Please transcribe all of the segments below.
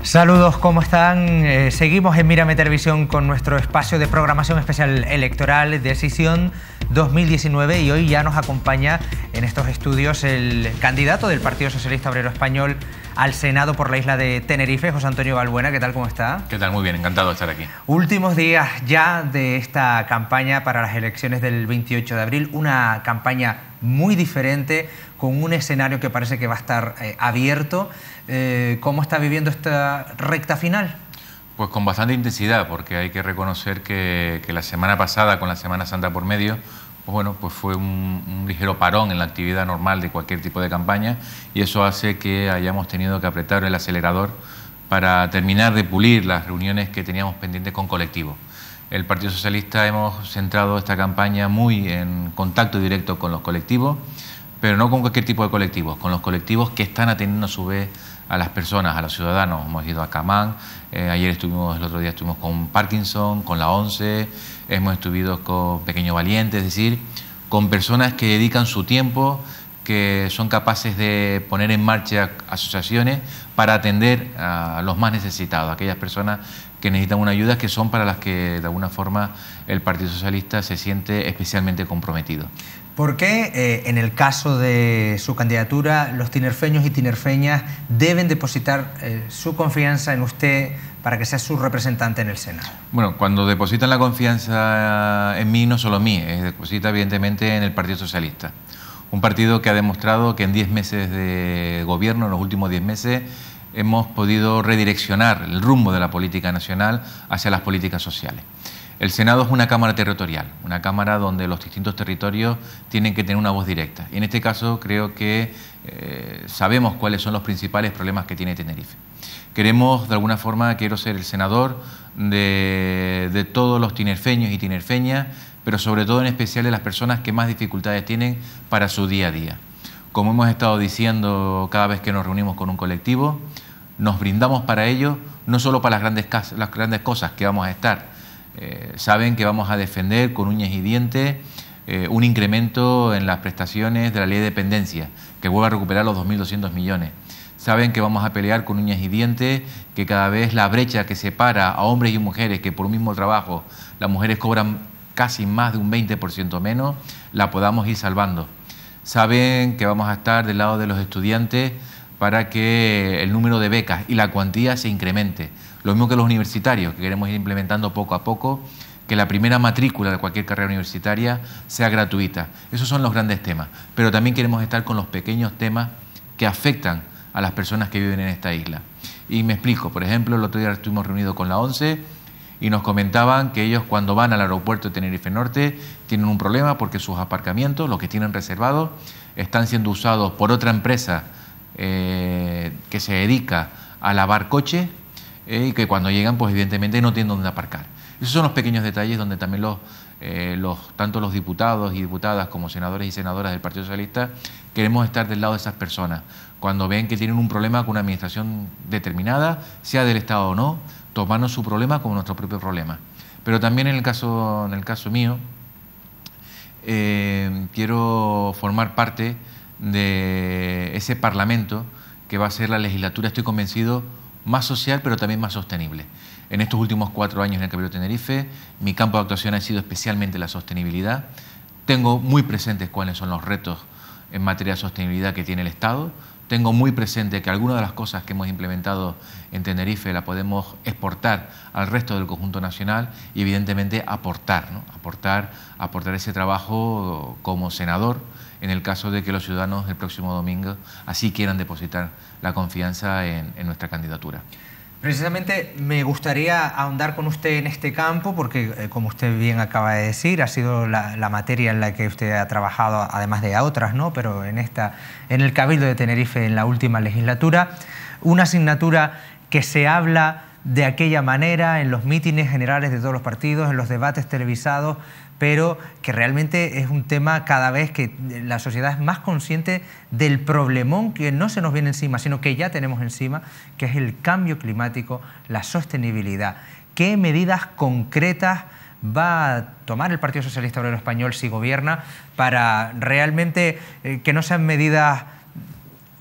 Saludos, ¿cómo están? Seguimos en Mírame Televisión con nuestro espacio de programación especial electoral Decisión 2019 y hoy ya nos acompaña en estos estudios el candidato del Partido Socialista Obrero Español al Senado por la isla de Tenerife, José Antonio Balbuena. ¿Qué tal? ¿Cómo está? ¿Qué tal? Muy bien, encantado de estar aquí. Últimos días ya de esta campaña para las elecciones del 28 de abril, una campaña muy diferente, con un escenario que parece que va a estar abierto. ¿Cómo está viviendo esta recta final? Pues con bastante intensidad, porque hay que reconocer que la semana pasada, con la Semana Santa por medio, pues fue un ligero parón en la actividad normal de cualquier tipo de campaña, y eso hace que hayamos tenido que apretar el acelerador para terminar de pulir las reuniones que teníamos pendientes con colectivos. El Partido Socialista hemos centrado esta campaña muy en contacto directo con los colectivos, pero no con cualquier tipo de colectivos, con los colectivos que están atendiendo a su vez a las personas, a los ciudadanos. Hemos ido a Camán, el otro día estuvimos con Parkinson, con la ONCE, hemos estado con Pequeño Valiente, es decir, con personas que dedican su tiempo, que son capaces de poner en marcha asociaciones para atender a los más necesitados, aquellas personas que necesitan una ayuda, que son para las que de alguna forma el Partido Socialista se siente especialmente comprometido. ¿Por qué en el caso de su candidatura los tinerfeños y tinerfeñas deben depositar su confianza en usted para que sea su representante en el Senado? Bueno, cuando depositan la confianza en mí, no solo en mí, deposita evidentemente en el Partido Socialista. Un partido que ha demostrado que en 10 meses de gobierno, en los últimos 10 meses, hemos podido redireccionar el rumbo de la política nacional hacia las políticas sociales. El Senado es una cámara territorial, una cámara donde los distintos territorios tienen que tener una voz directa. Y en este caso creo que sabemos cuáles son los principales problemas que tiene Tenerife. Queremos, de alguna forma, quiero ser el senador de todos los tinerfeños y tinerfeñas, pero sobre todo en especial de las personas que más dificultades tienen para su día a día. Como hemos estado diciendo cada vez que nos reunimos con un colectivo, nos brindamos para ello, no solo para las grandes cosas que vamos a estar. Saben que vamos a defender con uñas y dientes un incremento en las prestaciones de la ley de dependencia, que vuelva a recuperar los 2.200 millones. Saben que vamos a pelear con uñas y dientes que cada vez la brecha que separa a hombres y mujeres, que por un mismo trabajo las mujeres cobran casi más de un 20% menos, la podamos ir salvando. Saben que vamos a estar del lado de los estudiantes para que el número de becas y la cuantía se incremente. Lo mismo que los universitarios, que queremos ir implementando poco a poco, que la primera matrícula de cualquier carrera universitaria sea gratuita. Esos son los grandes temas. Pero también queremos estar con los pequeños temas que afectan a las personas que viven en esta isla. Y me explico. Por ejemplo, el otro día estuvimos reunidos con la ONCE y nos comentaban que ellos, cuando van al aeropuerto de Tenerife Norte, tienen un problema porque sus aparcamientos, los que tienen reservados, están siendo usados por otra empresa que se dedica a lavar coches, y que cuando llegan, pues evidentemente no tienen dónde aparcar. Esos son los pequeños detalles donde también tanto los diputados y diputadas como senadores y senadoras del Partido Socialista queremos estar del lado de esas personas. Cuando ven que tienen un problema con una administración determinada, sea del Estado o no, tomarnos su problema como nuestro propio problema. Pero también en el caso mío, quiero formar parte de ese Parlamento que va a ser la legislatura, estoy convencido, más social, pero también más sostenible. En estos últimos 4 años en el Cabildo de Tenerife, mi campo de actuación ha sido especialmente la sostenibilidad. Tengo muy presentes cuáles son los retos en materia de sostenibilidad que tiene el Estado. Tengo muy presente que algunas de las cosas que hemos implementado en Tenerife la podemos exportar al resto del conjunto nacional y evidentemente aportar ese trabajo como senador en el caso de que los ciudadanos el próximo domingo así quieran depositar la confianza en nuestra candidatura. Precisamente me gustaría ahondar con usted en este campo porque, como usted bien acaba de decir, ha sido la materia en la que usted ha trabajado, además de otras, ¿no? Pero en el Cabildo de Tenerife en la última legislatura, una asignatura que se habla de aquella manera en los mítines generales de todos los partidos, en los debates televisados, pero que realmente es un tema cada vez que la sociedad es más consciente del problemón que no se nos viene encima, sino que ya tenemos encima, que es el cambio climático, la sostenibilidad. ¿Qué medidas concretas va a tomar el Partido Socialista Obrero Español si gobierna para realmente que no sean medidas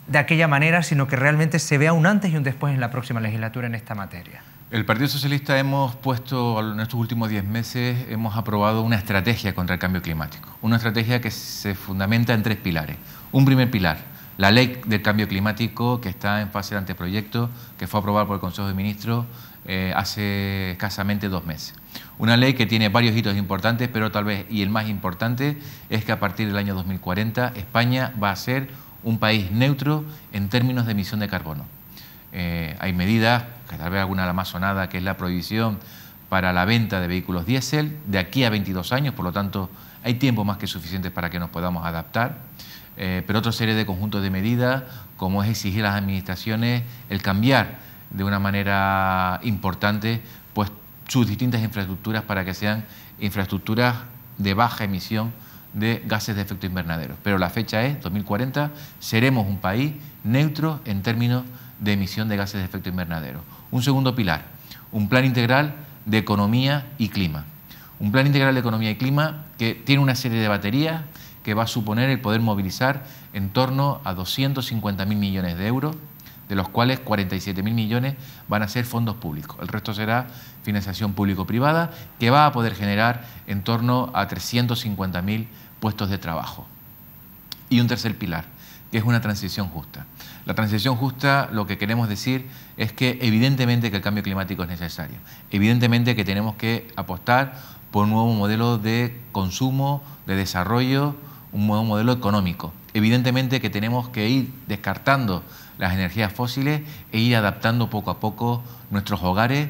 de aquella manera, sino que realmente se vea un antes y un después en la próxima legislatura en esta materia? El Partido Socialista hemos puesto, en estos últimos 10 meses, hemos aprobado una estrategia contra el cambio climático. Una estrategia que se fundamenta en 3 pilares. Un primer pilar, la ley del cambio climático, que está en fase de anteproyecto, que fue aprobada por el Consejo de Ministros hace escasamente 2 meses. Una ley que tiene varios hitos importantes, pero tal vez, y el más importante, es que a partir del año 2040 España va a ser un país neutro en términos de emisión de carbono. Hay medidas, que tal vez alguna la más sonada, que es la prohibición para la venta de vehículos diésel de aquí a 22 años, por lo tanto hay tiempo más que suficiente para que nos podamos adaptar, pero otra serie de conjuntos de medidas, como es exigir a las administraciones el cambiar de una manera importante pues sus distintas infraestructuras para que sean infraestructuras de baja emisión de gases de efecto invernadero. Pero la fecha es 2040, seremos un país neutro en términos de emisión de gases de efecto invernadero. Un segundo pilar, un plan integral de economía y clima. Un plan integral de economía y clima que tiene una serie de baterías que va a suponer el poder movilizar en torno a 250.000 millones de euros, de los cuales 47.000 millones van a ser fondos públicos. El resto será financiación público-privada, que va a poder generar en torno a 350.000 puestos de trabajo. Y un tercer pilar, que es una transición justa. La transición justa, lo que queremos decir es que evidentemente que el cambio climático es necesario. Evidentemente que tenemos que apostar por un nuevo modelo de consumo, de desarrollo, un nuevo modelo económico. Evidentemente que tenemos que ir descartando las energías fósiles e ir adaptando poco a poco nuestros hogares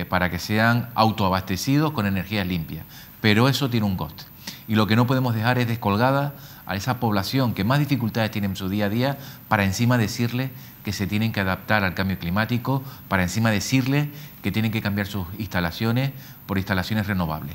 para que sean autoabastecidos con energías limpias. Pero eso tiene un coste. Y lo que no podemos dejar es descolgada a esa población que más dificultades tiene en su día a día, para encima decirle que se tienen que adaptar al cambio climático, para encima decirle que tienen que cambiar sus instalaciones por instalaciones renovables.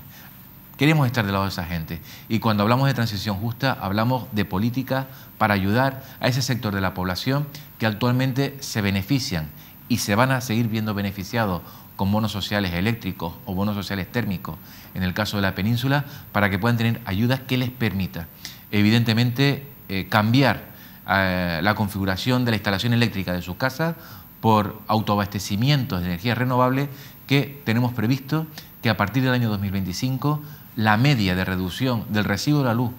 Queremos estar del lado de esa gente, y cuando hablamos de transición justa hablamos de políticas para ayudar a ese sector de la población que actualmente se benefician y se van a seguir viendo beneficiados con bonos sociales eléctricos o bonos sociales térmicos en el caso de la península, para que puedan tener ayudas que les permita evidentemente cambiar la configuración de la instalación eléctrica de sus casas por autoabastecimientos de energías renovables, que tenemos previsto que a partir del año 2025 la media de reducción del recibo de la luz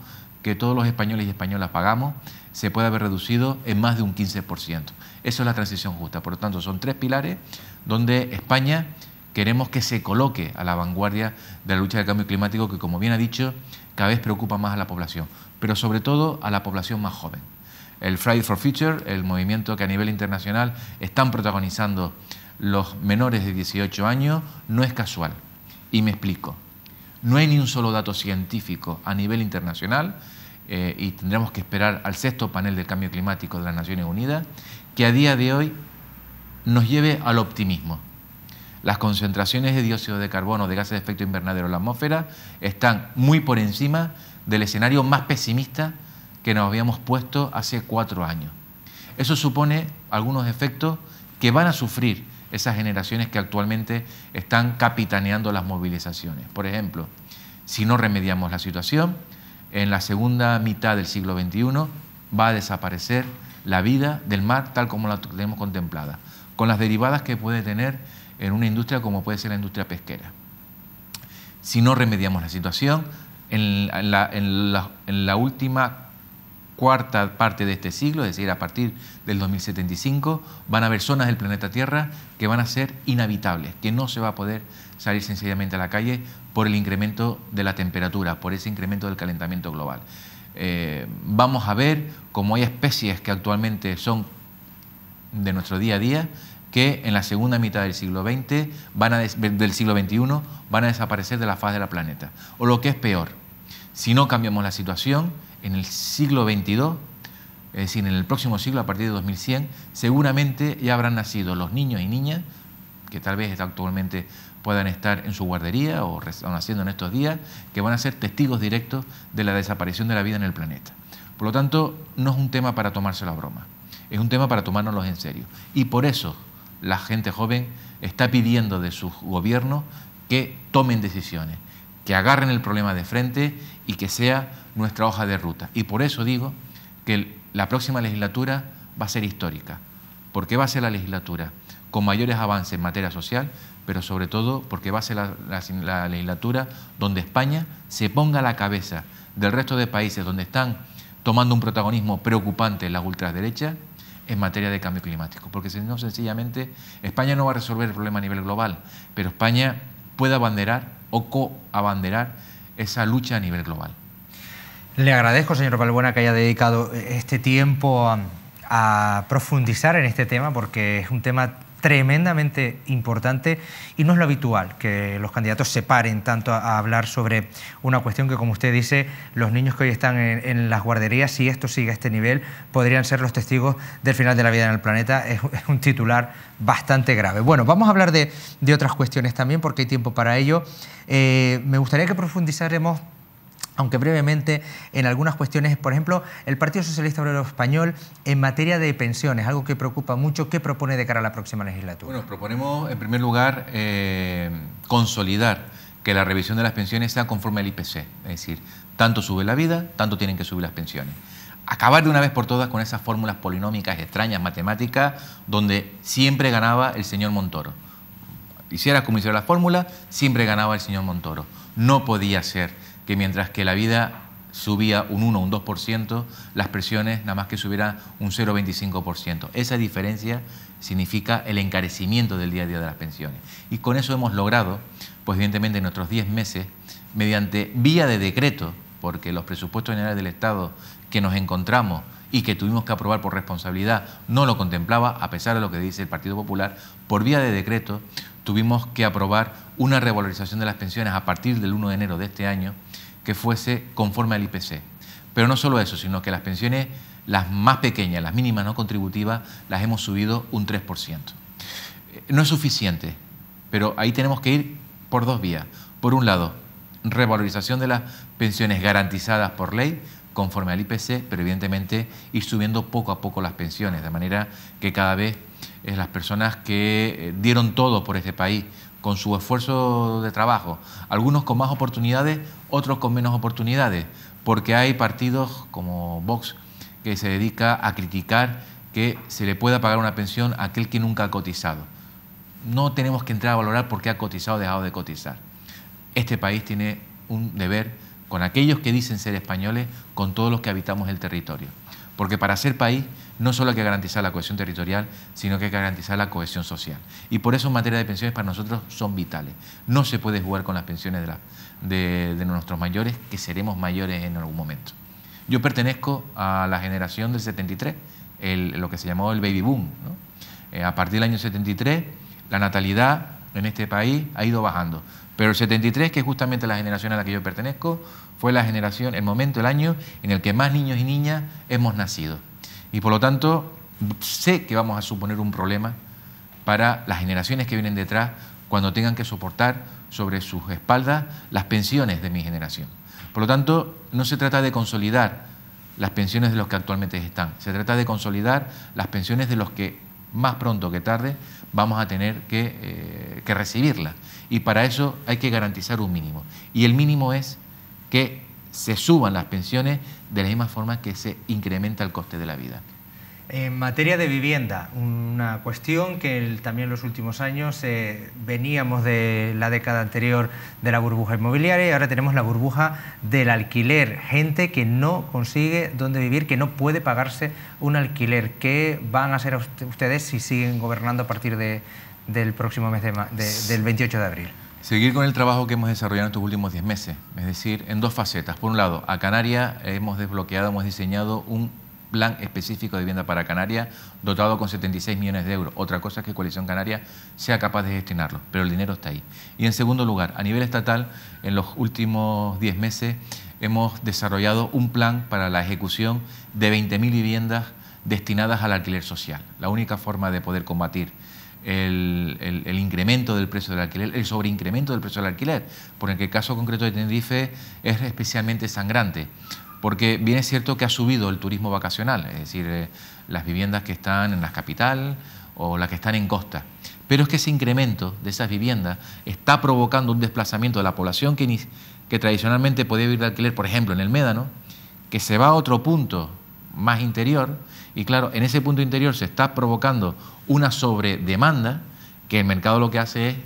que todos los españoles y españolas pagamos se puede haber reducido en más de un 15%. Eso es la transición justa. Por lo tanto, son 3 pilares donde España queremos que se coloque a la vanguardia de la lucha del cambio climático, que, como bien ha dicho, cada vez preocupa más a la población, pero sobre todo a la población más joven. El Friday for Future, el movimiento que a nivel internacional están protagonizando los menores de 18 años, no es casual. Y me explico. No hay ni un solo dato científico a nivel internacional, y tendremos que esperar al 6º panel del cambio climático de las Naciones Unidas, que a día de hoy nos lleve al optimismo. Las concentraciones de dióxido de carbono, de gases de efecto invernadero en la atmósfera, están muy por encima del escenario más pesimista que nos habíamos puesto hace 4 años. Eso supone algunos efectos que van a sufrir esas generaciones que actualmente están capitaneando las movilizaciones. Por ejemplo, si no remediamos la situación, en la segunda mitad del siglo XXI va a desaparecer la vida del mar tal como la tenemos contemplada, con las derivadas que puede tener en una industria como puede ser la industria pesquera. Si no remediamos la situación, en la última cuarta parte de este siglo, es decir, a partir del 2075, van a haber zonas del planeta Tierra que van a ser inhabitables, que no se va a poder salir sencillamente a la calle por el incremento de la temperatura, por ese incremento del calentamiento global. Vamos a ver cómo hay especies que actualmente son de nuestro día a día, que en la segunda mitad del siglo XX, del siglo XXI, van a desaparecer de la faz del planeta. O lo que es peor, si no cambiamos la situación, en el siglo XXII, es decir, en el próximo siglo, a partir de 2100, seguramente ya habrán nacido los niños y niñas, que tal vez actualmente puedan estar en su guardería o naciendo en estos días, que van a ser testigos directos de la desaparición de la vida en el planeta. Por lo tanto, no es un tema para tomárselo a broma, es un tema para tomárnoslo en serio. Y por eso la gente joven está pidiendo de sus gobiernos que tomen decisiones, que agarren el problema de frente y que sea nuestra hoja de ruta. Y por eso digo que la próxima legislatura va a ser histórica, porque va a ser la legislatura con mayores avances en materia social, pero sobre todo porque va a ser la legislatura donde España se ponga a la cabeza del resto de países donde están tomando un protagonismo preocupante las ultraderechas en materia de cambio climático, porque si no, sencillamente, España no va a resolver el problema a nivel global, pero España puede abanderar o coabanderar esa lucha a nivel global. Le agradezco, señor Balbuena, que haya dedicado este tiempo a profundizar en este tema, porque es un tema tremendamente importante y no es lo habitual que los candidatos se paren tanto a hablar sobre una cuestión que, como usted dice, los niños que hoy están en las guarderías, si esto sigue a este nivel, podrían ser los testigos del final de la vida en el planeta. Es un titular bastante grave. Bueno, vamos a hablar de otras cuestiones también, porque hay tiempo para ello. Me gustaría que profundizáramos, aunque brevemente, en algunas cuestiones. Por ejemplo, el Partido Socialista Obrero Español en materia de pensiones, algo que preocupa mucho. ¿Qué propone de cara a la próxima legislatura? Bueno, proponemos, en primer lugar, consolidar que la revisión de las pensiones sea conforme al IPC. Es decir, tanto sube la vida, tanto tienen que subir las pensiones. Acabar de una vez por todas con esas fórmulas polinómicas extrañas, matemáticas, donde siempre ganaba el señor Montoro. Hiciera como hiciera la fórmula, siempre ganaba el señor Montoro. No podía ser que mientras que la vida subía un 1 o un 2%, las pensiones nada más que subieran un 0,25%. Esa diferencia significa el encarecimiento del día a día de las pensiones. Y con eso hemos logrado, pues evidentemente en nuestros 10 meses, mediante vía de decreto, porque los presupuestos generales del Estado que nos encontramos y que tuvimos que aprobar por responsabilidad no lo contemplaba, a pesar de lo que dice el Partido Popular, por vía de decreto tuvimos que aprobar una revalorización de las pensiones a partir del 1 de enero de este año que fuese conforme al IPC. Pero no solo eso, sino que las pensiones, las más pequeñas, las mínimas no contributivas, las hemos subido un 3%. No es suficiente, pero ahí tenemos que ir por dos vías. Por un lado, revalorización de las pensiones garantizadas por ley, conforme al IPC, pero evidentemente ir subiendo poco a poco las pensiones, de manera que cada vez las personas que dieron todo por este país, con su esfuerzo de trabajo, algunos con más oportunidades, otros con menos oportunidades, porque hay partidos como Vox que se dedica a criticar que se le pueda pagar una pensión a aquel que nunca ha cotizado. No tenemos que entrar a valorar por qué ha cotizado o dejado de cotizar. Este país tiene un deber con aquellos que dicen ser españoles, con todos los que habitamos el territorio. Porque para ser país no solo hay que garantizar la cohesión territorial, sino que hay que garantizar la cohesión social. Y por eso en materia de pensiones para nosotros son vitales. No se puede jugar con las pensiones de nuestros mayores, que seremos mayores en algún momento. Yo pertenezco a la generación del 73, lo que se llamó el baby boom, ¿no? A partir del año 73, la natalidad en este país ha ido bajando. Pero el 73, que es justamente la generación a la que yo pertenezco, fue la generación, el momento, el año en el que más niños y niñas hemos nacido. Y por lo tanto, sé que vamos a suponer un problema para las generaciones que vienen detrás cuando tengan que soportar sobre sus espaldas las pensiones de mi generación. Por lo tanto, no se trata de consolidar las pensiones de los que actualmente están, se trata de consolidar las pensiones de los que más pronto que tarde vamos a tener que recibirlas. Y para eso hay que garantizar un mínimo. Y el mínimo es que se suban las pensiones de la misma forma que se incrementa el coste de la vida. En materia de vivienda, una cuestión que también en los últimos años veníamos de la década anterior de la burbuja inmobiliaria y ahora tenemos la burbuja del alquiler. Gente que no consigue dónde vivir, que no puede pagarse un alquiler. ¿Qué van a hacer ustedes si siguen gobernando a partir del próximo mes del 28 de abril? Seguir con el trabajo que hemos desarrollado en estos últimos 10 meses, es decir, en dos facetas. Por un lado, a Canarias hemos desbloqueado, hemos diseñado un plan específico de vivienda para Canarias, dotado con 76 millones de euros. Otra cosa es que Coalición Canaria sea capaz de gestionarlo, pero el dinero está ahí. Y en segundo lugar, a nivel estatal, en los últimos 10 meses hemos desarrollado un plan para la ejecución de 20.000 viviendas destinadas al alquiler social. La única forma de poder combatir el incremento del precio del alquiler, el sobreincremento del precio del alquiler, porque el caso concreto de Tenerife es especialmente sangrante, porque bien es cierto que ha subido el turismo vacacional, es decir, las viviendas que están en la capital o las que están en costa, pero es que ese incremento de esas viviendas está provocando un desplazamiento de la población que tradicionalmente podía vivir de alquiler, por ejemplo, en el Médano, que se va a otro punto más interior Y claro, en ese punto interior se está provocando una sobredemanda que el mercado lo que hace es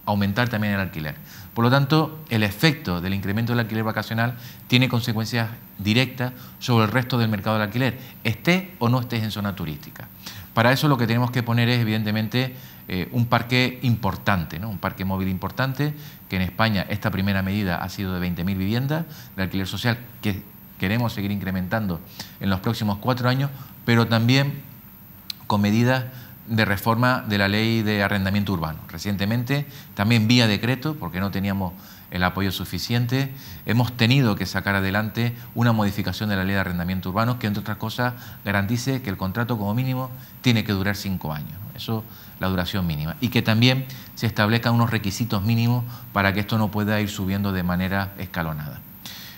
aumentar también el alquiler. Por lo tanto, el efecto del incremento del alquiler vacacional tiene consecuencias directas sobre el resto del mercado del alquiler, estés o no estés en zona turística. Para eso lo que tenemos que poner es, evidentemente, un parque importante, ¿no? Un parque móvil importante, que en España esta primera medida ha sido de 20.000 viviendas de alquiler social, que queremos seguir incrementando en los próximos 4 años, pero también con medidas de reforma de la ley de arrendamiento urbano. Recientemente, también vía decreto, porque no teníamos el apoyo suficiente, hemos tenido que sacar adelante una modificación de la ley de arrendamiento urbano que, entre otras cosas, garantice que el contrato como mínimo tiene que durar 5 años, ¿no? Eso, la duración mínima. Y que también se establezcan unos requisitos mínimos para que esto no pueda ir subiendo de manera escalonada.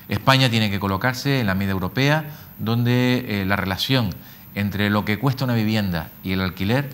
España tiene que colocarse en la media europea, donde la relación entre lo que cuesta una vivienda y el alquiler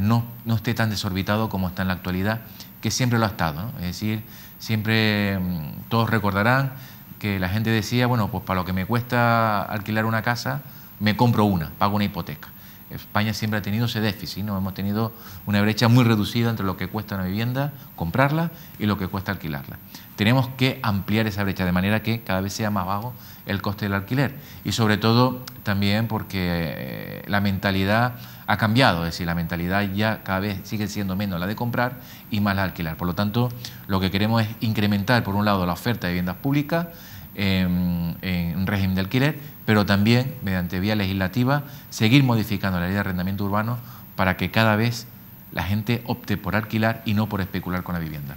no esté tan desorbitado como está en la actualidad, que siempre lo ha estado, ¿no? Es decir, siempre todos recordarán que la gente decía, bueno, pues para lo que me cuesta alquilar una casa, me compro una, pago una hipoteca. España siempre ha tenido ese déficit, ¿no? Hemos tenido una brecha muy reducida entre lo que cuesta una vivienda, comprarla, y lo que cuesta alquilarla. Tenemos que ampliar esa brecha de manera que cada vez sea más bajo el coste del alquiler, y sobre todo también porque la mentalidad ha cambiado, es decir, la mentalidad ya cada vez sigue siendo menos la de comprar y más la de alquilar. Por lo tanto, lo que queremos es incrementar, por un lado, la oferta de viviendas públicas en régimen de alquiler, pero también, mediante vía legislativa, seguir modificando la ley de arrendamiento urbano para que cada vez la gente opte por alquilar y no por especular con la vivienda.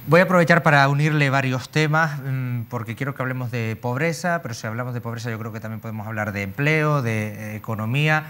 Voy a aprovechar para unirle varios temas, porque quiero que hablemos de pobreza, pero si hablamos de pobreza yo creo que también podemos hablar de empleo, de economía.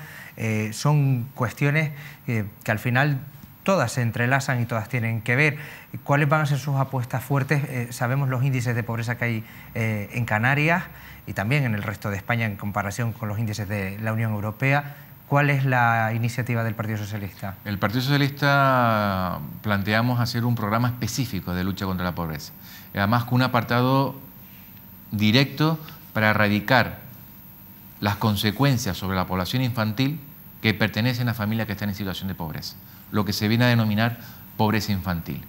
Son cuestiones que al final todas se entrelazan y todas tienen que ver. ¿Cuáles van a ser sus apuestas fuertes? Sabemos los índices de pobreza que hay en Canarias y también en el resto de España en comparación con los índices de la Unión Europea. ¿Cuál es la iniciativa del Partido Socialista? El Partido Socialista planteamos hacer un programa específico de lucha contra la pobreza, además con un apartado directo para erradicar las consecuencias sobre la población infantil que pertenecen a familias que están en situación de pobreza, lo que se viene a denominar pobreza infantil.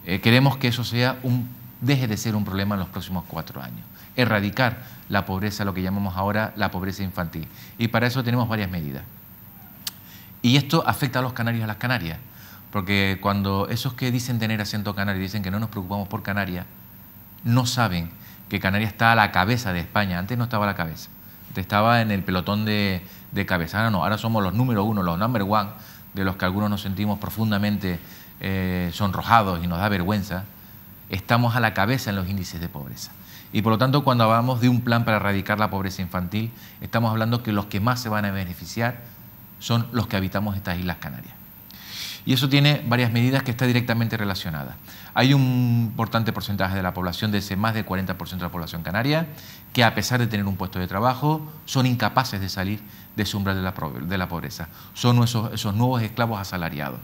Queremos que eso deje de ser un problema en los próximos 4 años. Erradicar la pobreza, lo que llamamos ahora la pobreza infantil. Y para eso tenemos varias medidas. Y esto afecta a los canarios y a las Canarias, porque cuando esos que dicen tener acento canario dicen que no nos preocupamos por Canarias, no saben que Canarias está a la cabeza de España. Antes no estaba a la cabeza, antes estaba en el pelotón de cabeza. Ahora no, ahora somos los número 1, los number 1, de los que algunos nos sentimos profundamente sonrojados y nos da vergüenza. Estamos a la cabeza en los índices de pobreza. Y por lo tanto, cuando hablamos de un plan para erradicar la pobreza infantil, estamos hablando que los que más se van a beneficiar son los que habitamos estas Islas Canarias. Y eso tiene varias medidas que están directamente relacionadas. Hay un importante porcentaje de la población, de ese más del 40% de la población canaria, que a pesar de tener un puesto de trabajo, son incapaces de salir de ese umbral de la pobreza. Son esos nuevos esclavos asalariados.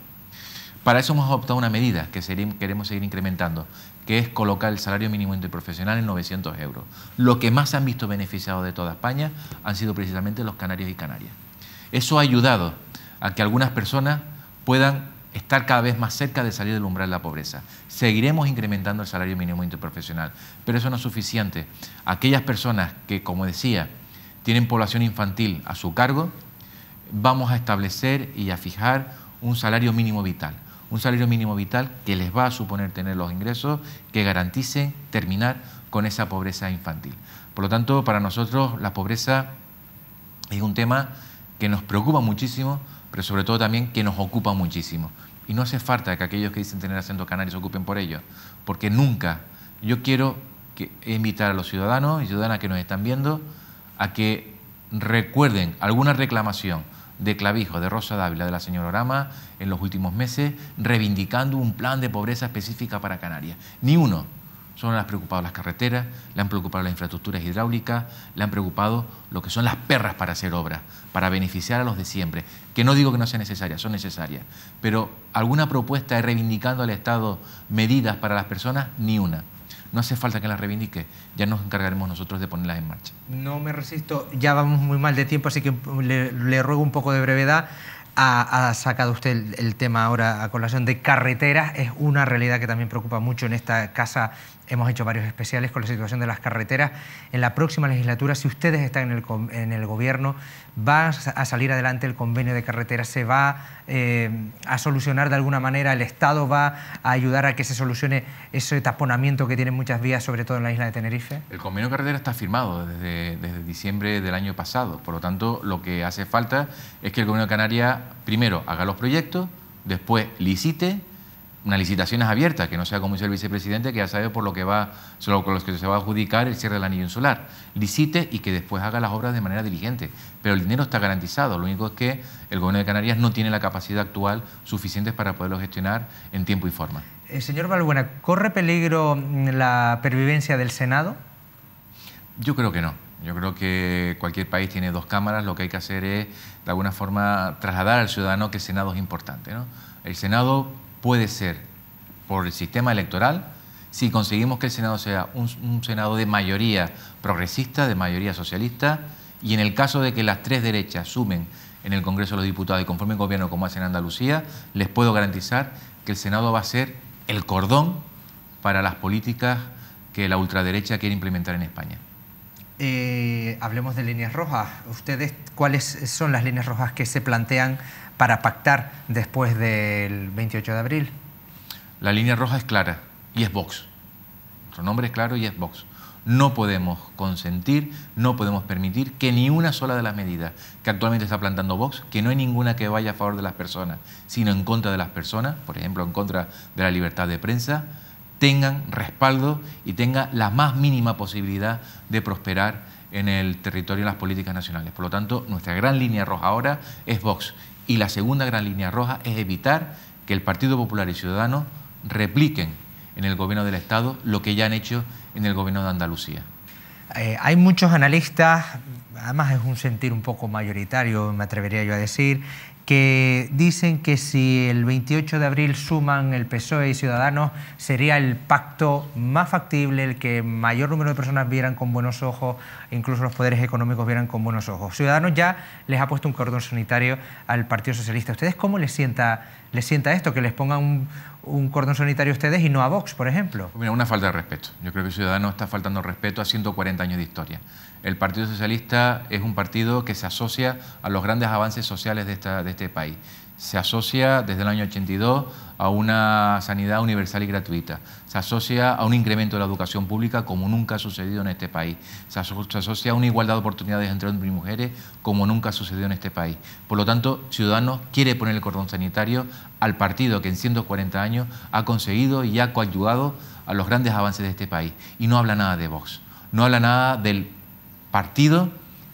Para eso hemos adoptado una medida que queremos seguir incrementando, que es colocar el salario mínimo interprofesional en 900 euros. Lo que más se han visto beneficiados de toda España han sido precisamente los canarios y canarias. Eso ha ayudado a que algunas personas puedan estar cada vez más cerca de salir del umbral de la pobreza. Seguiremos incrementando el salario mínimo interprofesional, pero eso no es suficiente. Aquellas personas que, como decía, tienen población infantil a su cargo, vamos a establecer y a fijar un salario mínimo vital. Un salario mínimo vital que les va a suponer tener los ingresos que garanticen terminar con esa pobreza infantil. Por lo tanto, para nosotros la pobreza es un tema que nos preocupa muchísimo, pero sobre todo también que nos ocupa muchísimo. Y no hace falta que aquellos que dicen tener acento canario se ocupen por ello, porque nunca. Yo quiero invitar a los ciudadanos y ciudadanas que nos están viendo a que recuerden alguna reclamación de Clavijo, de Rosa Dávila, de la señora Orama en los últimos meses, reivindicando un plan de pobreza específica para Canarias. Ni uno. Solo le han preocupado las carreteras, le han preocupado las infraestructuras hidráulicas, le han preocupado lo que son las perras para hacer obras, para beneficiar a los de siempre. Que no digo que no sean necesarias, son necesarias. Pero alguna propuesta de reivindicando al Estado medidas para las personas, ni una. no hace falta que las reivindique, ya nos encargaremos nosotros de ponerlas en marcha. No me resisto, ya vamos muy mal de tiempo, así que le ruego un poco de brevedad. Ha sacado usted el tema ahora a colación de carreteras. Es una realidad que también preocupa mucho en esta casa. Hemos hecho varios especiales con la situación de las carreteras. En la próxima legislatura, si ustedes están en el gobierno, va a salir adelante el convenio de carreteras, se va a solucionar de alguna manera, el Estado va a ayudar a que se solucione ese taponamiento que tienen muchas vías, sobre todo en la isla de Tenerife. El convenio de carretera está firmado desde diciembre del año pasado. Por lo tanto, lo que hace falta es que el Gobierno de Canarias primero haga los proyectos, después licite. Una licitación es abierta, que no sea como dice el vicepresidente, que ya sabe por lo que solo con los que se va a adjudicar el cierre del anillo insular. Licite y que después haga las obras de manera diligente. Pero el dinero está garantizado. Lo único es que el Gobierno de Canarias no tiene la capacidad actual suficiente para poderlo gestionar en tiempo y forma. Señor Balbuena, ¿corre peligro la pervivencia del Senado? Yo creo que no. Yo creo que cualquier país tiene dos cámaras. Lo que hay que hacer es, de alguna forma, trasladar al ciudadano que el Senado es importante, ¿no? El Senado puede ser por el sistema electoral, si conseguimos que el Senado sea un Senado de mayoría progresista, de mayoría socialista, y en el caso de que las tres derechas sumen en el Congreso de los Diputados y conformen gobierno como hacen en Andalucía, les puedo garantizar que el Senado va a ser el cordón para las políticas que la ultraderecha quiere implementar en España. Hablemos de líneas rojas. ¿Ustedes cuáles son las líneas rojas que se plantean para pactar después del 28 de abril? La línea roja es clara y es Vox. Nuestro nombre es claro y es Vox. No podemos consentir, no podemos permitir que ni una sola de las medidas que actualmente está plantando Vox, que no hay ninguna que vaya a favor de las personas, sino en contra de las personas, por ejemplo, en contra de la libertad de prensa, tengan respaldo y tengan la más mínima posibilidad de prosperar en el territorio de las políticas nacionales. Por lo tanto, nuestra gran línea roja ahora es Vox. Y la segunda gran línea roja es evitar que el Partido Popular y Ciudadanos repliquen en el gobierno del Estado lo que ya han hecho en el gobierno de Andalucía. Hay muchos analistas, además es un sentir un poco mayoritario, me atrevería yo a decir, que dicen que si el 28 de abril suman el PSOE y Ciudadanos, sería el pacto más factible, el que mayor número de personas vieran con buenos ojos, incluso los poderes económicos vieran con buenos ojos. Ciudadanos ya les ha puesto un cordón sanitario al Partido Socialista. ¿Ustedes cómo les sienta esto, que les pongan un cordón sanitario a ustedes y no a Vox, por ejemplo? Mira, una falta de respeto. Yo creo que Ciudadanos está faltando respeto a 140 años de historia. El Partido Socialista es un partido que se asocia a los grandes avances sociales de este país. Se asocia desde el año 82 a una sanidad universal y gratuita. Se asocia a un incremento de la educación pública como nunca ha sucedido en este país. Se asocia a una igualdad de oportunidades entre hombres y mujeres como nunca ha sucedido en este país. Por lo tanto, Ciudadanos quiere poner el cordón sanitario al partido que en 140 años ha conseguido y ha coadyuvado a los grandes avances de este país. Y no habla nada de Vox, no habla nada del partido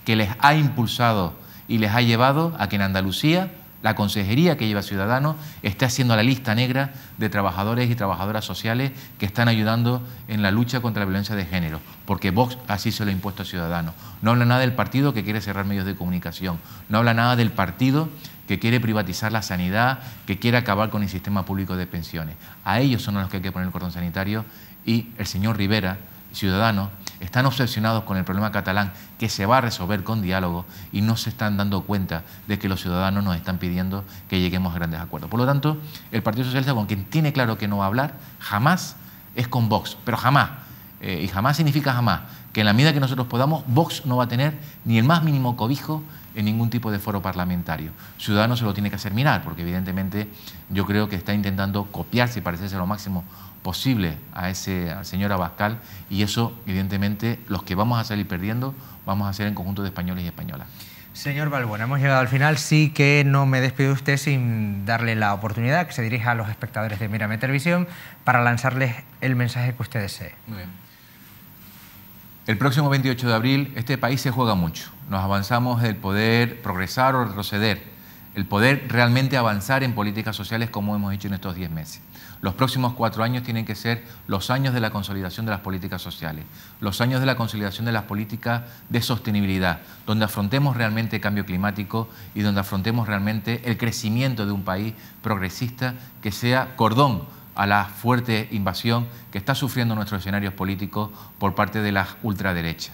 que les ha impulsado y les ha llevado a que en Andalucía la consejería que lleva Ciudadanos esté haciendo la lista negra de trabajadores y trabajadoras sociales que están ayudando en la lucha contra la violencia de género, porque Vox así se lo ha impuesto a Ciudadanos. No habla nada del partido que quiere cerrar medios de comunicación, no habla nada del partido que quiere privatizar la sanidad, que quiere acabar con el sistema público de pensiones. A ellos son a los que hay que poner el cordón sanitario y el señor Rivera, Ciudadanos, están obsesionados con el problema catalán que se va a resolver con diálogo y no se están dando cuenta de que los ciudadanos nos están pidiendo que lleguemos a grandes acuerdos. Por lo tanto, el Partido Socialista, con quien tiene claro que no va a hablar, jamás es con Vox, pero jamás, y jamás significa jamás, que en la medida que nosotros podamos, Vox no va a tener ni el más mínimo cobijo en ningún tipo de foro parlamentario. Ciudadanos se lo tiene que hacer mirar, porque evidentemente yo creo que está intentando copiarse y parecerse lo máximo posible al señor Abascal, y eso, evidentemente, los que vamos a salir perdiendo, vamos a ser en conjunto de españoles y españolas. Señor Balbuena, hemos llegado al final. Sí que no me despido de usted sin darle la oportunidad que se dirija a los espectadores de Mírame Televisión para lanzarles el mensaje que usted desee. Muy bien. El próximo 28 de abril este país se juega mucho. Nos avanzamos el poder progresar o retroceder, el poder realmente avanzar en políticas sociales como hemos hecho en estos 10 meses. Los próximos 4 años tienen que ser los años de la consolidación de las políticas sociales, los años de la consolidación de las políticas de sostenibilidad, donde afrontemos realmente el cambio climático y donde afrontemos realmente el crecimiento de un país progresista que sea cordón a la fuerte invasión que está sufriendo nuestros escenarios políticos por parte de la ultraderecha.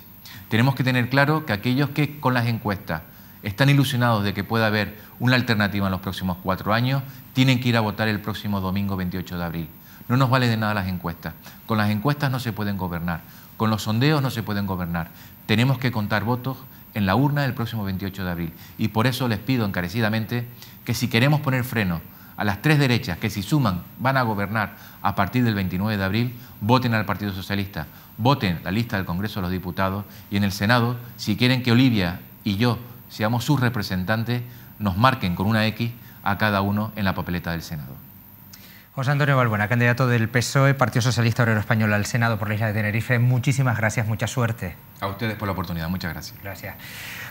Tenemos que tener claro que aquellos que con las encuestas están ilusionados de que pueda haber una alternativa en los próximos 4 años, tienen que ir a votar el próximo domingo 28 de abril. No nos vale de nada las encuestas. Con las encuestas no se pueden gobernar. Con los sondeos no se pueden gobernar. Tenemos que contar votos en la urna el próximo 28 de abril. Y por eso les pido encarecidamente que si queremos poner freno a las 3 derechas que si suman van a gobernar a partir del 29 de abril, voten al Partido Socialista, voten la lista del Congreso de los Diputados y en el Senado, si quieren que Olivia y yo seamos sus representantes, nos marquen con una X a cada uno en la papeleta del Senado. José Antonio Balbuena, candidato del PSOE, Partido Socialista Obrero Español al Senado por la isla de Tenerife, muchísimas gracias, mucha suerte. A ustedes por la oportunidad, muchas gracias. Gracias.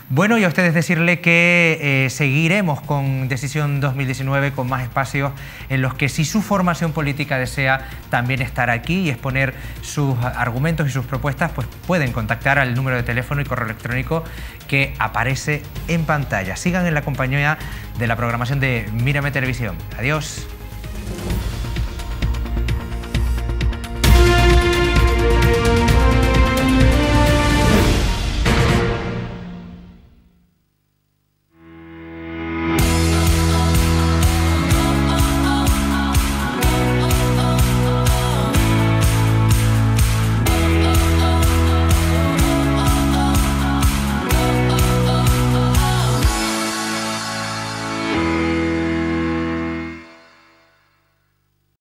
Bueno, y a ustedes decirle que seguiremos con Decisión 2019 con más espacios en los que si su formación política desea también estar aquí y exponer sus argumentos y sus propuestas, pues pueden contactar al número de teléfono y correo electrónico que aparece en pantalla. Sigan en la compañía de la programación de Mírame Televisión. Adiós.